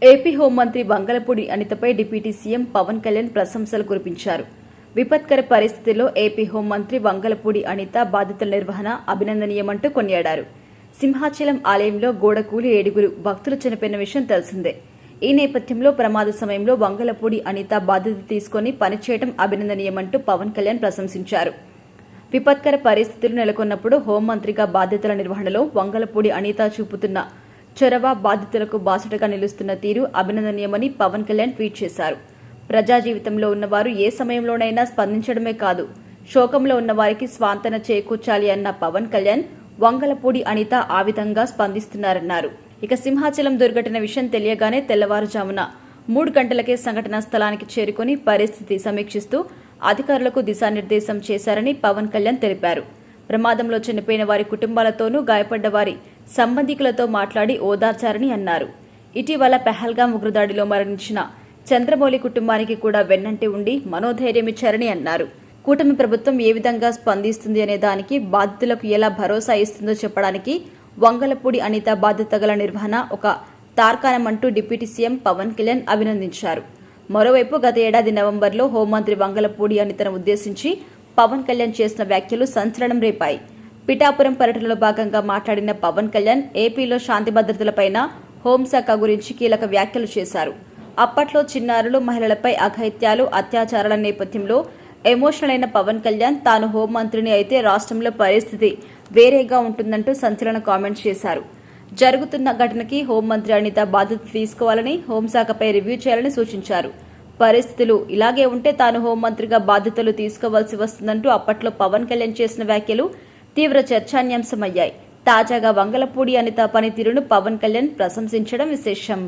AP హోంమంత్రి Vangalapudi అనితపై deputy CM Pawan Kalyan ప్రశంసలు కురిపించారు. విపత్కర పరిస్థితుల్లో ఏపీ హోంమంత్రి వంగలపూడి అనిత బాధితుల నిర్వహణ అభినందనీయమంటూ కొనియాడారు. సింహాచలం ఆలయంలో గోడకూలి 7 భక్తులు చనిపోయిన విషయం తెలిసిందే. ఈ నేపథ్యంలో ప్రమాద సమయంలో వంగలపూడి అనిత బాధ్యత తీసుకుని పనిచేయడం అభినందనీయమంటూ పవన్ కళ్యాణ్ ప్రశంసించారు. విపత్కర పరిస్థితులు నెలకొన్నప్పుడు హోంమంత్రిగా బాధ్యతల నిర్వహణలో వంగలపూడి అనిత చూపుతున్న చొరవ, బాధితులకు బాసటగా నిలుస్తున్న తీరు అభినందనీయమని పవన్ కళ్యాణ్ ట్వీట్ చేశారు. ప్రజా జీవితంలో ఉన్నవారు ఏ సమయంలోనైనా స్పందించడమే కాదు, శోకంలో ఉన్నవారికి స్వాంతన చేకూర్చాలి అన్న పవన్ కళ్యాణ్ వంగలపూడి అనిత ఆ విధంగా స్పందిస్తున్నారన్నారు. ఇక సింహాచలం దుర్ఘటన విషయం తెలియగానే తెల్లవారుజామున 3 గంటలకే సంఘటనా స్థలానికి చేరుకుని పరిస్థితి సమీక్షిస్తూ అధికారులకు దిశానిర్దేశం చేశారని పవన్ కళ్యాణ్ తెలిపారు. ప్రమాదంలో చనిపోయిన వారి కుటుంబాలతోనూ గాయపడ్డ వారి సంబంధికులతో మాట్లాడి ఓదార్చారని అన్నారు. ఇటీవల పెహల్గాం ఉగ్రదాడిలో మరణించిన చంద్రమౌళి కుటుంబానికి కూడా వెన్నంటి ఉండి మనోధైర్యమిచ్చారని అన్నారు. కూటమి ప్రభుత్వం ఏ విధంగా స్పందిస్తుంది అనే దానికి, బాధితులకు ఎలా భరోసా ఇస్తుందో చెప్పడానికి వంగలపూడి అనిత బాధ్యత గల నిర్వహణ ఒక తార్కాణమంటూ డిప్యూటీ సీఎం పవన్ కళ్యాణ్ అభినందించారు. మరోవైపు గత ఏడాది నవంబర్లో హోంమంత్రి వంగలపూడి అనితను ఉద్దేశించి పవన్ కళ్యాణ్ చేసిన వ్యాఖ్యలు సంచలనం రేపాయి. పిఠాపురం పర్యటనలో భాగంగా మాట్లాడిన పవన్ కళ్యాణ్ ఏపీలో శాంతి భద్రతలపైన హోంశాఖ గురించి కీలక వ్యాఖ్యలు చేశారు. అప్పట్లో చిన్నారులు, మహిళలపై అఘాయిత్యాలు, అత్యాచారాల నేపథ్యంలో ఎమోషనల్ అయిన పవన్ కళ్యాణ్ తాను హోంమంత్రిని అయితే రాష్ట్రంలో పరిస్థితి వేరేగా ఉంటుందంటూ సంచలన కామెంట్స్ చేశారు. జరుగుతున్న ఘటనకి హోంమంత్రి అనిత బాధ్యత తీసుకోవాలని, హోంశాఖపై రివ్యూ చేయాలని సూచించారు. పరిస్థితులు ఇలాగే ఉంటే తాను హోంమంత్రిగా బాధ్యతలు తీసుకోవాల్సి వస్తుందంటూ అప్పట్లో పవన్ కళ్యాణ్ చేసిన వ్యాఖ్యలు తీవ్ర చర్చాన్యాంశమయ్యాయి. తాజాగా వంగలపూడి అనిత పనితీరును పవన్ కళ్యాణ్ ప్రశంసించడం విశేషం.